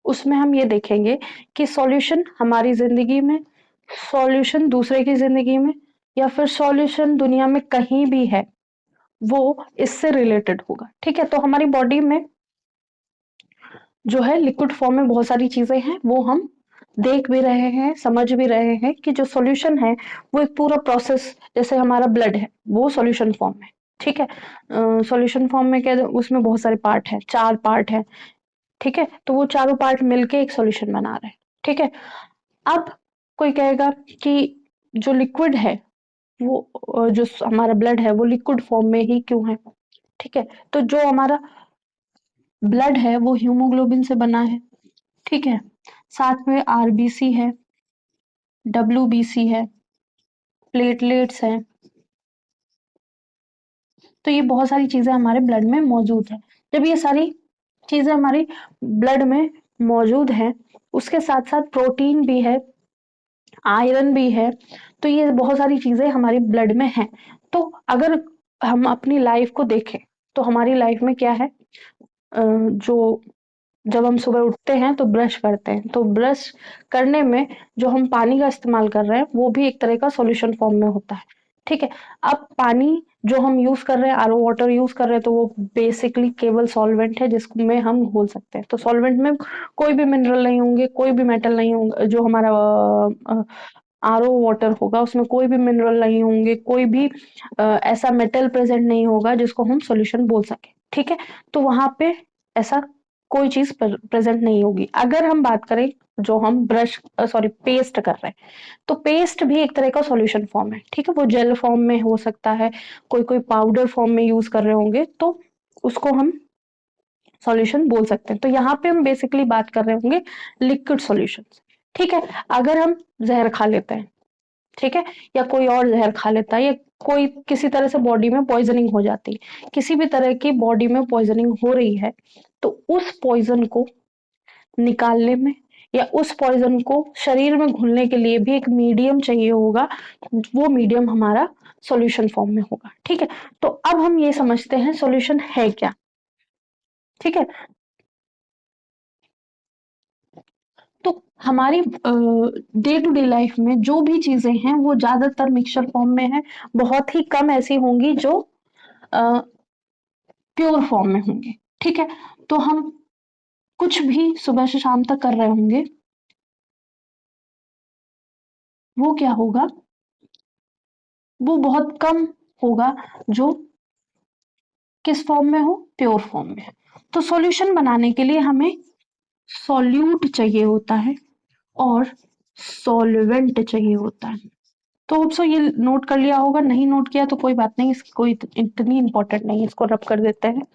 उसमें हम ये देखेंगे कि सॉल्यूशन हमारी जिंदगी में, सॉल्यूशन दूसरे की जिंदगी में, या फिर सॉल्यूशन दुनिया में कहीं भी है वो इससे रिलेटेड होगा। ठीक है, तो हमारी बॉडी में जो है लिक्विड फॉर्म में बहुत सारी चीजें हैं वो हम देख भी रहे हैं, समझ भी रहे हैं कि जो सॉल्यूशन है वो एक पूरा प्रोसेस, जैसे हमारा ब्लड है वो सॉल्यूशन फॉर्म में। ठीक है, सॉल्यूशन फॉर्म में क्या, उसमें बहुत सारे पार्ट है, 4 पार्ट है। ठीक है, तो वो चारों पार्ट मिलके एक सॉल्यूशन बना रहे हैं। ठीक है, अब कोई कहेगा कि जो लिक्विड है वो जो हमारा ब्लड है वो लिक्विड फॉर्म में ही क्यों है। ठीक है, तो जो हमारा ब्लड है वो हीमोग्लोबिन से बना है। ठीक है, साथ में आरबीसी है, डब्ल्यूबीसी है, प्लेटलेट्स हैं। तो ये बहुत सारी चीजें हमारे ब्लड में मौजूद है। जब ये सारी चीजें हमारी ब्लड में मौजूद हैं, उसके साथ साथ प्रोटीन भी है, आयरन भी है, तो ये बहुत सारी चीजें हमारी ब्लड में हैं। तो अगर हम अपनी लाइफ को देखें तो हमारी लाइफ में क्या है, जो जब हम सुबह उठते हैं तो ब्रश करते हैं, तो ब्रश करने में जो हम पानी का इस्तेमाल कर रहे हैं वो भी एक तरह का सॉल्यूशन फॉर्म में होता है। ठीक है, अब पानी जो हम यूज कर रहे हैं, आरओ वाटर यूज कर रहे हैं, तो वो बेसिकली केवल सॉल्वेंट है जिसमें हम घोल सकते हैं। तो सॉल्वेंट में कोई भी मिनरल नहीं होंगे, कोई भी मेटल नहीं होंगे। जो हमारा आरओ वाटर होगा उसमें कोई भी मिनरल नहीं होंगे, कोई भी ऐसा मेटल प्रेजेंट नहीं होगा जिसको हम सॉल्यूशन बोल सके। ठीक है, तो वहां पे ऐसा कोई चीज प्रेजेंट नहीं होगी। अगर हम बात करें जो हम ब्रश सॉरी पेस्ट कर रहे हैं, तो पेस्ट भी एक तरह का सॉल्यूशन फॉर्म है। ठीक है, वो जेल फॉर्म में हो सकता है, कोई कोई पाउडर फॉर्म में यूज कर रहे होंगे, तो उसको हम सॉल्यूशन बोल सकते हैं। तो यहाँ पे हम बेसिकली बात कर रहे होंगे लिक्विड सॉल्यूशन। ठीक है, अगर हम जहर खा लेते हैं, ठीक है, या कोई और जहर खा लेता है, या कोई किसी तरह से बॉडी में पॉइजनिंग हो जाती है, किसी भी तरह की बॉडी में पॉइजनिंग हो रही है, तो उस पॉइजन को निकालने में या उस पॉइजन को शरीर में घुलने के लिए भी एक मीडियम चाहिए होगा। वो मीडियम हमारा सॉल्यूशन फॉर्म में होगा। ठीक है, तो अब हम ये समझते हैं सॉल्यूशन है क्या। ठीक है, तो हमारी डे टू डे लाइफ में जो भी चीजें हैं वो ज्यादातर मिक्सचर फॉर्म में है, बहुत ही कम ऐसी होंगी जो प्योर फॉर्म में होंगे। ठीक है, तो हम कुछ भी सुबह से शाम तक कर रहे होंगे, वो क्या होगा, वो बहुत कम होगा जो किस फॉर्म में हो, प्योर फॉर्म में। तो सॉल्यूशन बनाने के लिए हमें सॉल्यूट चाहिए होता है और सॉल्वेंट चाहिए होता है। तो ऑप्शन ये नोट कर लिया होगा, नहीं नोट किया तो कोई बात नहीं, इसकी कोई इतनी इंपॉर्टेंट नहीं है, इसको रब कर देते हैं।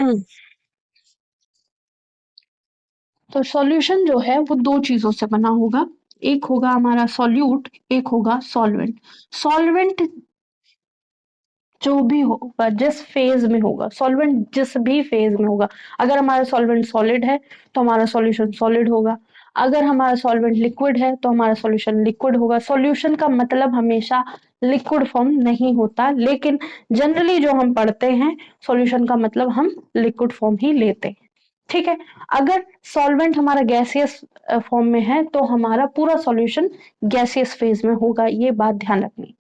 हम्म, तो सॉल्यूशन जो है वो दो चीजों से बना होगा, एक होगा हमारा सॉल्यूट, एक होगा सॉल्वेंट। सॉल्वेंट जो भी होगा, जिस फेज में होगा सॉल्वेंट, जिस भी फेज में होगा, अगर हमारा सॉल्वेंट सॉलिड है तो हमारा सॉल्यूशन सॉलिड होगा, अगर हमारा सॉल्वेंट लिक्विड है तो हमारा सॉल्यूशन लिक्विड होगा। सॉल्यूशन का मतलब हमेशा लिक्विड फॉर्म नहीं होता, लेकिन जनरली जो हम पढ़ते हैं सॉल्यूशन का मतलब हम लिक्विड फॉर्म ही लेते हैं। ठीक है, अगर सॉल्वेंट हमारा गैसियस फॉर्म में है तो हमारा पूरा सॉल्यूशन गैसियस फेज में होगा, ये बात ध्यान रखनी।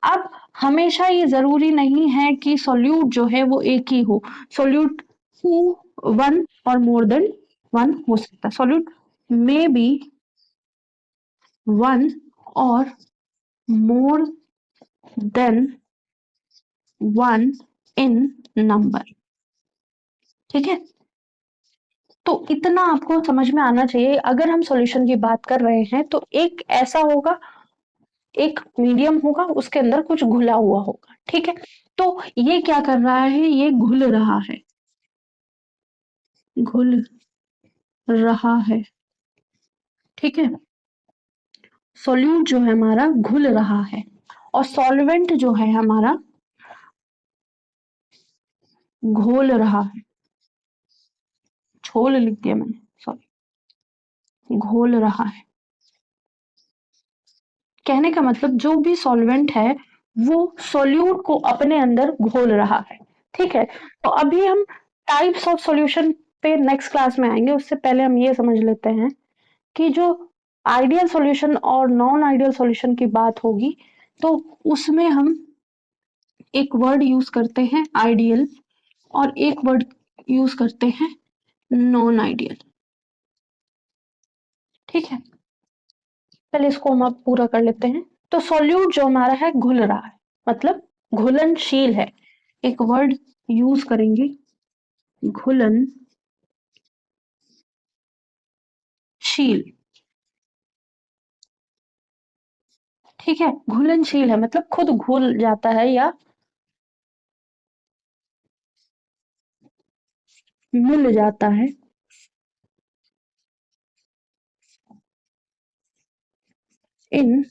अब हमेशा ये जरूरी नहीं है कि सॉल्यूट जो है वो एक ही हो। सॉल्यूट वन और मोर देन वन हो सकता है। सॉल्यूट मे बी वन और more than one in number. ठीक है, तो इतना आपको समझ में आना चाहिए। अगर हम सॉल्यूशन की बात कर रहे हैं तो एक ऐसा होगा, एक मीडियम होगा, उसके अंदर कुछ घुला हुआ होगा। ठीक है, तो ये क्या कर रहा है, ये घुल रहा है, घुल रहा है। ठीक है, सॉल्यूट जो है हमारा घुल रहा है और सॉल्वेंट जो है हमारा घोल रहा है। छोल लिख दिया मैंने, सॉरी, घोल रहा है। कहने का मतलब जो भी सॉल्वेंट है वो सॉल्यूट को अपने अंदर घोल रहा है। ठीक है, तो अभी हम टाइप्स ऑफ सॉल्यूशन पे नेक्स्ट क्लास में आएंगे। उससे पहले हम ये समझ लेते हैं कि जो आइडियल सॉल्यूशन और नॉन आइडियल सॉल्यूशन की बात होगी तो उसमें हम एक वर्ड यूज करते हैं आइडियल और एक वर्ड यूज करते हैं नॉन आइडियल। ठीक है, पहले इसको हम अब पूरा कर लेते हैं। तो सॉल्यूट जो हमारा है घुल रहा है, मतलब घुलनशील है। एक वर्ड यूज करेंगे, घुलनशील। ठीक है, घुलनशील है मतलब खुद घुल जाता है या मिल जाता है इन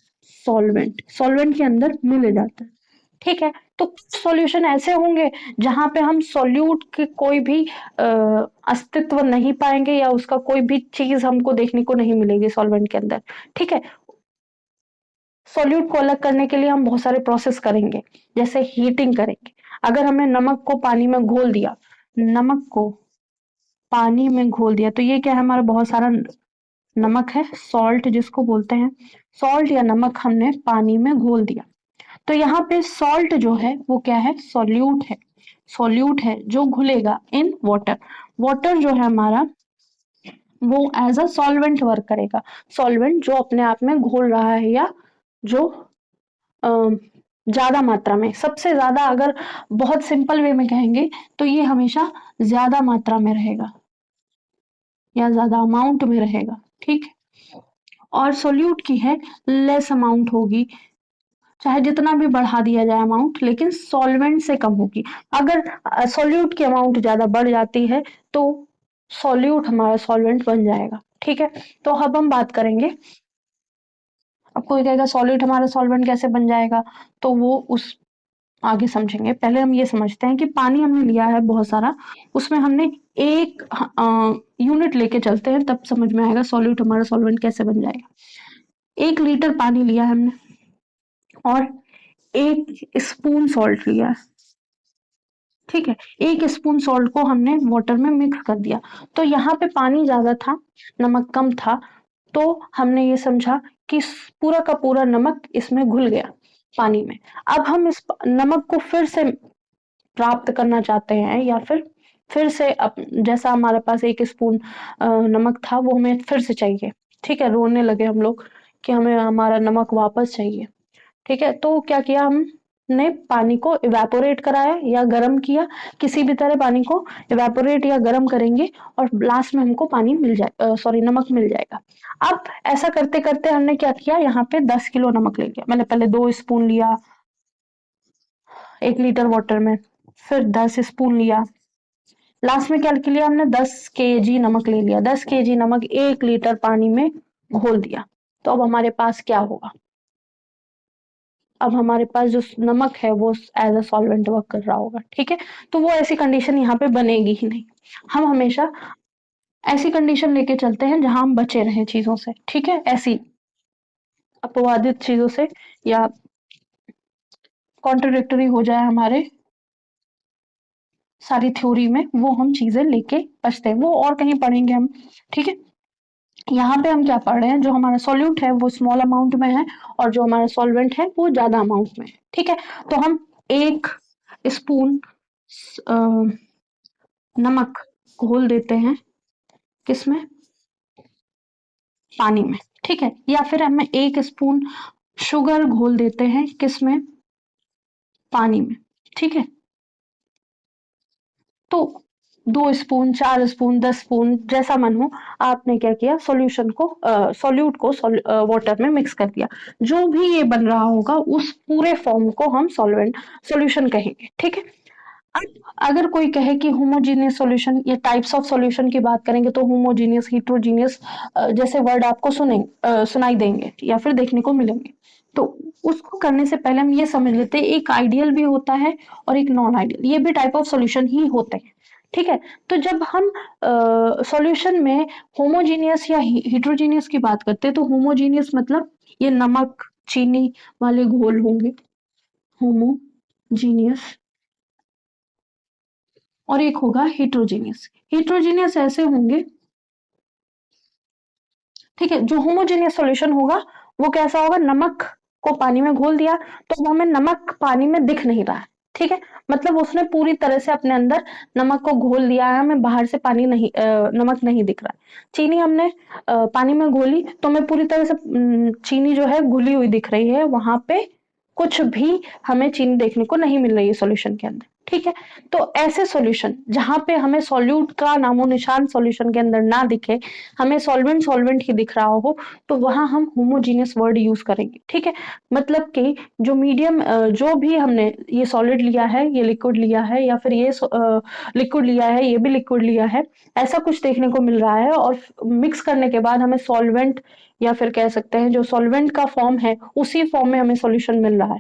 सॉल्वेंट, सॉल्वेंट के अंदर मिल जाता है। ठीक है, तो कुछ सॉल्यूशन ऐसे होंगे जहां पे हम सॉल्यूट के कोई भी अस्तित्व नहीं पाएंगे या उसका कोई भी चीज हमको देखने को नहीं मिलेगी सॉल्वेंट के अंदर। ठीक है, सॉल्यूट को अलग करने के लिए हम बहुत सारे प्रोसेस करेंगे, जैसे हीटिंग करेंगे। अगर हमने नमक को पानी में घोल दिया, नमक को पानी में घोल दिया तो ये क्या है, हमारा बहुत सारा नमक है, सॉल्ट जिसको बोलते हैं। सॉल्ट या नमक हमने पानी में घोल दिया, तो यहाँ पे सॉल्ट जो है वो क्या है, सॉल्यूट है। सॉल्यूट है जो घुलेगा इन वाटर। वाटर जो है हमारा वो एज अ सॉल्वेंट वर्क करेगा। सॉल्वेंट जो अपने आप में घोल रहा है या जो ज्यादा मात्रा में, सबसे ज्यादा अगर बहुत सिंपल वे में कहेंगे तो ये हमेशा ज्यादा मात्रा में रहेगा या ज्यादा अमाउंट में रहेगा। ठीक, और सोल्यूट की है लेस अमाउंट होगी, चाहे जितना भी बढ़ा दिया जाए अमाउंट, लेकिन सॉल्वेंट से कम होगी। अगर सॉल्यूट की अमाउंट ज्यादा बढ़ जाती है तो सॉल्यूट हमारा सॉल्वेंट बन जाएगा। ठीक है, तो अब हम बात करेंगे। अब कोई कहेगा सॉल्यूट हमारा सॉल्वेंट कैसे बन जाएगा, तो वो उस आगे समझेंगे। पहले हम ये समझते हैं कि पानी हमने लिया है बहुत सारा, उसमें हमने एक यूनिट लेके चलते हैं, तब समझ में आएगा सॉल्यूट हमारा सॉल्वेंट कैसे बन जाएगा। 1 लीटर पानी लिया है हमने और 1 स्पून सॉल्ट लिया है। ठीक है, 1 स्पून सॉल्ट को हमने वाटर में मिक्स कर दिया, तो यहाँ पे पानी ज्यादा था, नमक कम था, तो हमने ये समझा कि पूरा का पूरा नमक इसमें घुल गया पानी में। अब हम इस नमक को फिर से प्राप्त करना चाहते हैं या फिर से जैसा हमारे पास 1 स्पून नमक था वो हमें फिर से चाहिए। ठीक है, रोने लगे हम लोग कि हमें हमारा नमक वापस चाहिए। ठीक है, तो क्या किया हमने, पानी को इवेपोरेट कराया या गर्म किया, किसी भी तरह पानी को इवेपोरेट या गर्म करेंगे और लास्ट में हमको पानी मिल जाए, सॉरी नमक मिल जाएगा। अब ऐसा करते करते हमने क्या किया, यहाँ पे 10 किलो नमक ले लिया। मैंने पहले 2 स्पून लिया 1 लीटर वाटर में, फिर 10 स्पून लिया, लास्ट में क्या लिया हमने, 10 kg नमक ले लिया। 10 kg नमक 1 लीटर पानी में घोल दिया, तो अब हमारे पास क्या होगा, अब हमारे पास जो नमक है वो एज अ सॉल्वेंट वर्क कर रहा होगा। ठीक है, तो वो ऐसी कंडीशन यहाँ पे बनेगी ही नहीं। हम हमेशा ऐसी कंडीशन लेके चलते हैं जहां हम बचे रहे चीजों से। ठीक है, ऐसी अपवादित चीजों से या कॉन्ट्रोडिक्टरी हो जाए हमारे सारी थ्योरी में, वो हम चीजें लेके बचते हैं, वो और कहीं पढ़ेंगे हम। ठीक है, यहाँ पे हम क्या पढ़ रहे हैं, जो हमारा सॉल्यूट है वो स्मॉल अमाउंट में है और जो हमारा सॉल्वेंट है वो ज्यादा अमाउंट में है। ठीक है, तो हम 1 स्पून नमक घोल देते हैं किसमें, पानी में, ठीक है, या फिर हमें 1 स्पून शुगर घोल देते हैं किसमें, पानी में, ठीक है। तो 2 स्पून, 4 स्पून, 10 स्पून जैसा मन हो, आपने क्या किया, सॉल्यूशन को सॉल्यूट को वाटर में मिक्स कर दिया। जो भी ये बन रहा होगा उस पूरे फॉर्म को हम सॉल्यूशन कहेंगे, ठीक है। अब अगर कोई कहे कि होमोजीनियस सॉल्यूशन या टाइप्स ऑफ सॉल्यूशन की बात करेंगे तो होमोजीनियस, हेट्रोजीनियस जैसे वर्ड आपको सुनाई देंगे या फिर देखने को मिलेंगे। तो उसको करने से पहले हम ये समझ लेते हैं एक आइडियल भी होता है और एक नॉन आइडियल, ये भी टाइप ऑफ सॉल्यूशन ही होते हैं, ठीक है। तो जब हम सॉल्यूशन में होमोजीनियस या हेट्रोजीनियस की बात करते हैं तो होमोजीनियस मतलब ये नमक चीनी वाले घोल होंगे, होमोजीनियस, और एक होगा हेट्रोजीनियस। हेट्रोजीनियस ऐसे होंगे, ठीक है, जो होमोजीनियस सॉल्यूशन होगा वो कैसा होगा, नमक को पानी में घोल दिया तो वो हमें नमक पानी में दिख नहीं रहा है, ठीक है, मतलब उसने पूरी तरह से अपने अंदर नमक को घोल दिया है, हमें बाहर से पानी नहीं नमक नहीं दिख रहा है। चीनी हमने पानी में घोली तो हमें पूरी तरह से चीनी जो है घुली हुई दिख रही है, वहां पे कुछ भी हमें चीनी देखने को नहीं मिल रही है सॉल्यूशन के अंदर, ठीक है। तो ऐसे सॉल्यूशन जहां पे हमें सॉल्यूट का नामो निशान सॉल्यूशन के अंदर ना दिखे, हमें सॉल्वेंट सॉल्वेंट ही दिख रहा हो, तो वहां हम होमोजीनियस वर्ड यूज करेंगे, ठीक है। मतलब कि जो मीडियम जो भी हमने ये सॉलिड लिया है, ये लिक्विड लिया है, या फिर ये लिक्विड लिया है, ये भी लिक्विड लिया है, ऐसा कुछ देखने को मिल रहा है और मिक्स करने के बाद हमें सॉल्वेंट या फिर कह सकते हैं जो सॉल्वेंट का फॉर्म है उसी फॉर्म में हमें सॉल्यूशन मिल रहा है,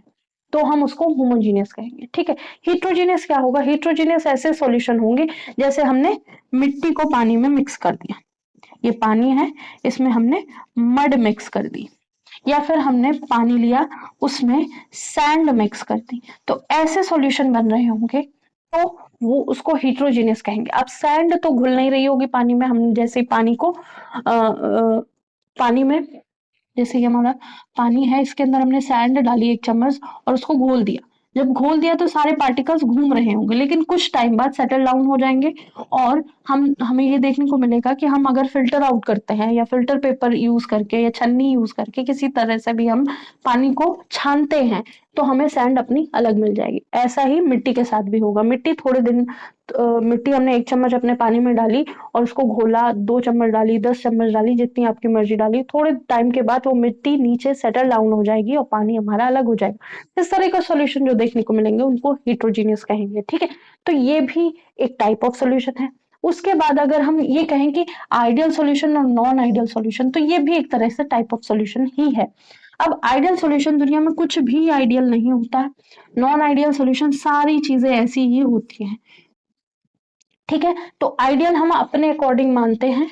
तो हम उसको होमोजीनियस कहेंगे, ठीक है। हेट्रोजीनियस क्या होगा, हेट्रोजीनियस ऐसे सॉल्यूशन होंगे जैसे हमने मिट्टी को पानी में मिक्स कर दिया, ये पानी है, इसमें हमने मड मिक्स कर दी, या फिर हमने पानी लिया उसमें सैंड मिक्स कर दी, तो ऐसे सॉल्यूशन बन रहे होंगे तो वो उसको हेट्रोजीनियस कहेंगे। अब सैंड तो घुल नहीं रही होगी पानी में, हम जैसे पानी को पानी में, जैसे कि हमारा पानी है इसके अंदर हमने सैंड डाली 1 चम्मच और उसको घोल दिया, जब घोल दिया तो सारे पार्टिकल्स घूम रहे होंगे लेकिन कुछ टाइम बाद सेटल डाउन हो जाएंगे और हमें ये देखने को मिलेगा कि हम अगर फिल्टर आउट करते हैं या फिल्टर पेपर यूज करके या छन्नी यूज करके किसी तरह से भी हम पानी को छानते हैं तो हमें सैंड अपनी अलग मिल जाएगी। ऐसा ही मिट्टी के साथ भी होगा, मिट्टी थोड़े दिन मिट्टी हमने 1 चम्मच अपने पानी में डाली और उसको घोला, 2 चम्मच डाली, 10 चम्मच डाली, जितनी आपकी मर्जी डाली, थोड़े टाइम के बाद वो मिट्टी नीचे सेटल डाउन हो जाएगी और पानी हमारा अलग हो जाएगा। इस तरह का सॉल्यूशन जो देखने को मिलेंगे उनको हेट्रोजीनियस कहेंगे, ठीक है। तो ये भी एक टाइप ऑफ सॉल्यूशन है। उसके बाद अगर हम ये कहें कि आइडियल सॉल्यूशन और नॉन आइडियल सॉल्यूशन, तो ये भी एक तरह से टाइप ऑफ सॉल्यूशन ही है। अब आइडियल सॉल्यूशन, दुनिया में कुछ भी आइडियल नहीं होता है, नॉन आइडियल सॉल्यूशन सारी चीजें ऐसी ही होती हैं, ठीक है। तो आइडियल हम अपने अकॉर्डिंग मानते हैं,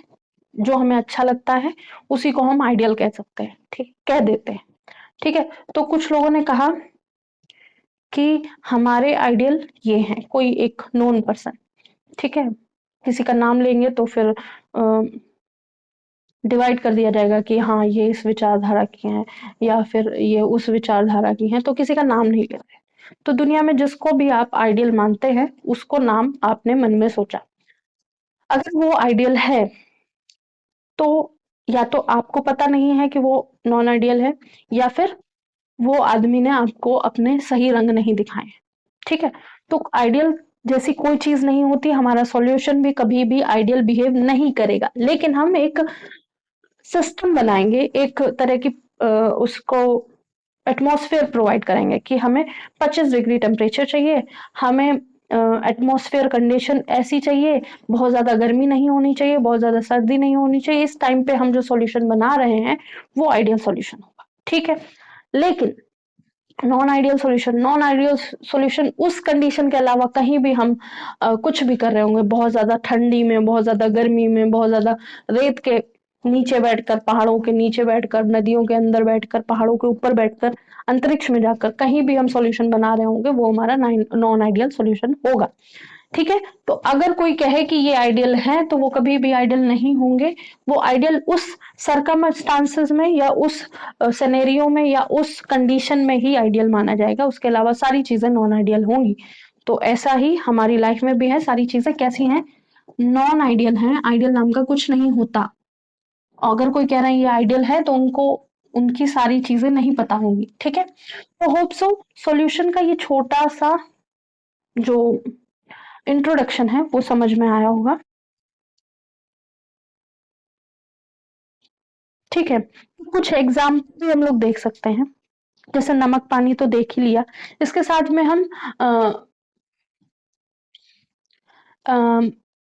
जो हमें अच्छा लगता है उसी को हम आइडियल कह सकते हैं, ठीक, कह देते हैं, ठीक है। तो कुछ लोगों ने कहा कि हमारे आइडियल ये हैं, कोई एक नोन पर्सन, ठीक है, किसी का नाम लेंगे तो फिर डिवाइड कर दिया जाएगा कि हाँ ये इस विचारधारा की हैं या फिर ये उस विचारधारा की हैं, तो किसी का नाम नहीं ले रहे। तो दुनिया में जिसको भी आप आइडियल मानते हैं उसको नाम आपने मन में सोचा, अगर वो आइडियल है तो या तो आपको पता नहीं है कि वो नॉन आइडियल है, या फिर वो आदमी ने आपको अपने सही रंग नहीं दिखाए, ठीक है। तो आइडियल जैसी कोई चीज नहीं होती, हमारा सॉल्यूशन भी कभी भी आइडियल बिहेव नहीं करेगा, लेकिन हम एक सिस्टम बनाएंगे, एक तरह की उसको एटमॉस्फेयर प्रोवाइड करेंगे कि हमें 25 डिग्री टेम्परेचर चाहिए, हमें एटमॉस्फेयर कंडीशन ऐसी चाहिए, बहुत ज्यादा गर्मी नहीं होनी चाहिए, बहुत ज्यादा सर्दी नहीं होनी चाहिए, इस टाइम पे हम जो सॉल्यूशन बना रहे हैं वो आइडियल सॉल्यूशन होगा, ठीक है। लेकिन नॉन आइडियल सॉल्यूशन उस कंडीशन के अलावा कहीं भी हम कुछ भी कर रहे होंगे, बहुत ज्यादा ठंडी में, बहुत ज्यादा गर्मी में, बहुत ज्यादा रेत के नीचे बैठकर, पहाड़ों के नीचे बैठकर, नदियों के अंदर बैठकर, पहाड़ों के ऊपर बैठकर, अंतरिक्ष में जाकर कहीं भी हम सॉल्यूशन बना रहे होंगे वो हमारा नॉन आइडियल सॉल्यूशन होगा, ठीक है। तो अगर कोई कहे कि ये आइडियल है तो वो कभी भी आइडियल नहीं होंगे, वो आइडियल उस सरकमस्टांसेस में या उस सिनेरियो में या उस कंडीशन में ही आइडियल माना जाएगा, उसके अलावा सारी चीजें नॉन आइडियल होंगी। तो ऐसा ही हमारी लाइफ में भी है, सारी चीजें कैसी हैं, नॉन आइडियल हैं, आइडियल नाम का कुछ नहीं होता। अगर कोई कह रहा है ये आइडियल है तो उनको उनकी सारी चीजें नहीं पता होंगी, ठीक है। तो होप सो सॉल्यूशन का ये छोटा सा जो इंट्रोडक्शन है वो समझ में आया होगा, ठीक है। तो कुछ एग्जाम्पल भी हम लोग देख सकते हैं, जैसे नमक पानी तो देख ही लिया, इसके साथ में हम अ,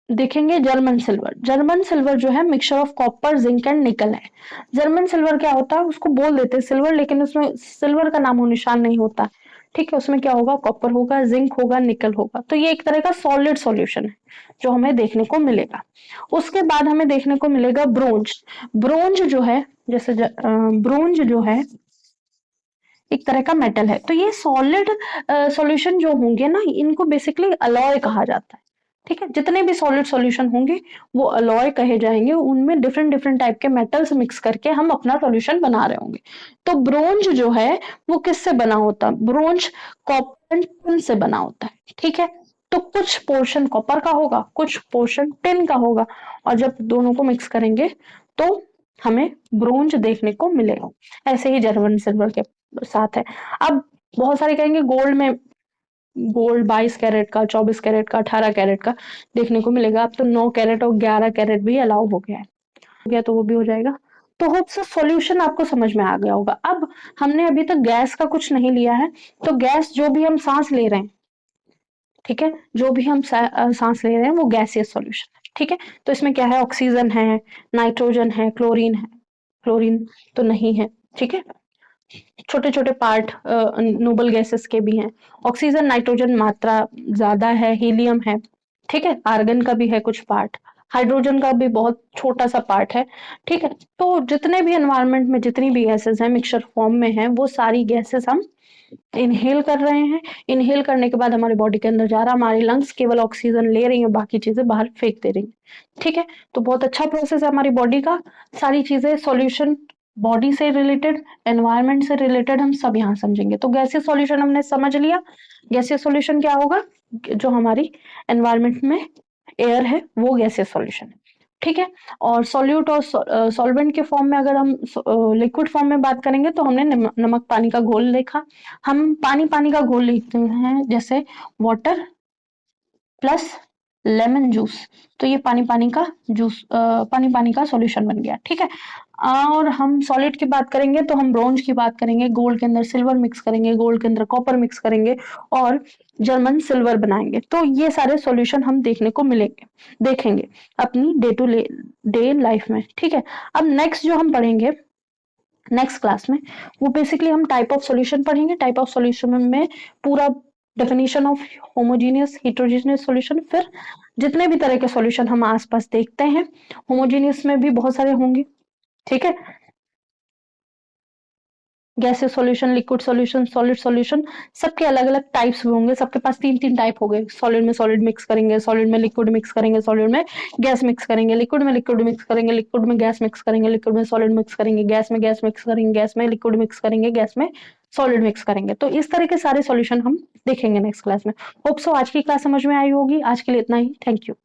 देखेंगे जर्मन सिल्वर। जर्मन सिल्वर जो है mixture of copper zinc and निकल है। जर्मन सिल्वर क्या होता है, उसको बोल देते हैं सिल्वर, लेकिन उसमें सिल्वर का नामो निशान नहीं होता, ठीक है। उसमें क्या होगा, कॉपर होगा, जिंक होगा, निकल होगा। तो ये एक तरह का सॉलिड सॉल्यूशन है जो हमें देखने को मिलेगा। उसके बाद हमें देखने को मिलेगा ब्रोंज। ब्रोंज जो है, जैसे ब्रोंज जो है एक तरह का मेटल है। तो ये सॉलिड सॉल्यूशन जो होंगे ना, इनको बेसिकली अलॉय कहा जाता है, ठीक है। जितने भी सॉलिड सॉल्यूशन होंगे वो अलॉय कहे जाएंगे, उनमें डिफरेंट डिफरेंट टाइप के मेटल्स मिक्स करके हम अपना सॉल्यूशन बना रहे होंगे। तो ब्रोंज जो है वो किससे बना होता है, ब्रोंज कॉपर एंड टिन से बना होता है, ठीक है। तो कुछ पोर्शन कॉपर का होगा, कुछ पोर्शन टिन का होगा, और जब दोनों को मिक्स करेंगे तो हमें ब्रोंज देखने को मिलेगा। ऐसे ही जर्मन सिल्वर के साथ है। अब बहुत सारे कहेंगे गोल्ड में, गोल्ड 22 कैरेट का, 24 कैरेट का, 18 कैरेट का देखने को मिलेगा। अब तो 9 कैरेट और 11 कैरेट भी अलाउ हो गया है, हो गया तो वो भी हो जाएगा। तो होप सो सॉल्यूशन आपको समझ में आ गया होगा। अब हमने अभी तक गैस का कुछ नहीं लिया है, तो गैस जो भी हम सांस ले रहे हैं, ठीक है, जो भी हम सांस ले रहे हैं वो गैसियस सॉल्यूशन है, ठीक है। तो इसमें क्या है, ऑक्सीजन है, नाइट्रोजन है, क्लोरीन है, क्लोरीन तो नहीं है, ठीक है। छोटे छोटे पार्ट नोबल गैसेस के भी हैं। ऑक्सीजन नाइट्रोजन मात्रा ज्यादा है, हीलियम है, ठीक है। आर्गन का भी है कुछ पार्ट, हाइड्रोजन का भी बहुत छोटा सा पार्ट है, ठीक है। तो जितने भी एनवायरनमेंट में जितनी भी गैसेस हैं मिक्सचर फॉर्म में है, वो सारी गैसेस हम इनहेल कर रहे हैं। इनहेल करने के बाद हमारे बॉडी के अंदर जा रहा है, हमारी लंग्स केवल ऑक्सीजन ले रही है, बाकी चीजें बाहर फेंक दे रही है, ठीक है। तो बहुत अच्छा प्रोसेस है हमारी बॉडी का। सारी चीजें सॉल्यूशन बॉडी से रिलेटेड, एनवायरनमेंट से रिलेटेड हम सब यहाँ समझेंगे। तो गैसीय सॉल्यूशन हमने समझ लिया। गैसीय सॉल्यूशन क्या होगा, जो हमारी एनवायरनमेंट में एयर है वो गैसीय सॉल्यूशन है, ठीक है। और सॉल्यूट और सॉल्वेंट के फॉर्म में अगर हम लिक्विड फॉर्म में बात करेंगे तो हमने नमक पानी का घोल देखा। हम पानी पानी का घोल लिखते हैं, जैसे वाटर प्लस लेमन जूस, तो ये पानी पानी का जूस, पानी पानी का सॉल्यूशन बन गया, ठीक है। और हम सॉलिड की बात करेंगे तो हम ब्रोंज की बात करेंगे, गोल्ड के अंदर सिल्वर मिक्स करेंगे, गोल्ड के अंदर कॉपर मिक्स करेंगे और जर्मन सिल्वर बनाएंगे। तो ये सारे सॉल्यूशन हम देखने को मिलेंगे, देखेंगे अपनी डे टू डे लाइफ में, ठीक है। अब नेक्स्ट जो हम पढ़ेंगे नेक्स्ट क्लास में, वो बेसिकली हम टाइप ऑफ सॉल्यूशन पढ़ेंगे। टाइप ऑफ सॉल्यूशन में पूरा definition of homogeneous heterogeneous solution, फिर जितने भी तरह के सॉल्यूशन हम आसपास देखते हैं, होमोजीनियस में भी बहुत सारे होंगे, ठीक है। Gases solution, liquid solution, solid solution, सबके अलग अलग टाइप्स भी होंगे। सबके पास तीन तीन टाइप हो गए, सॉलिड में सॉलिड मिक्स करेंगे, सॉलिड में लिक्विड मिक्स करेंगे, सॉलिड में गैस मिक्स करेंगे, लिक्विड में लिक्विड मिक्स करेंगे, लिक्विड में गैस मिक्स करेंगे, लिक्विड में सॉलिड मिक्स करेंगे, गैस में गैस मिक्स करेंगे, गैस में लिक्विड मिक्स करेंगे, गैस में सॉलिड मिक्स करेंगे। तो इस तरह के सारे सॉल्यूशन हम देखेंगे नेक्स्ट क्लास में। होप सो आज की क्लास समझ में आई होगी। आज के लिए इतना ही, थैंक यू।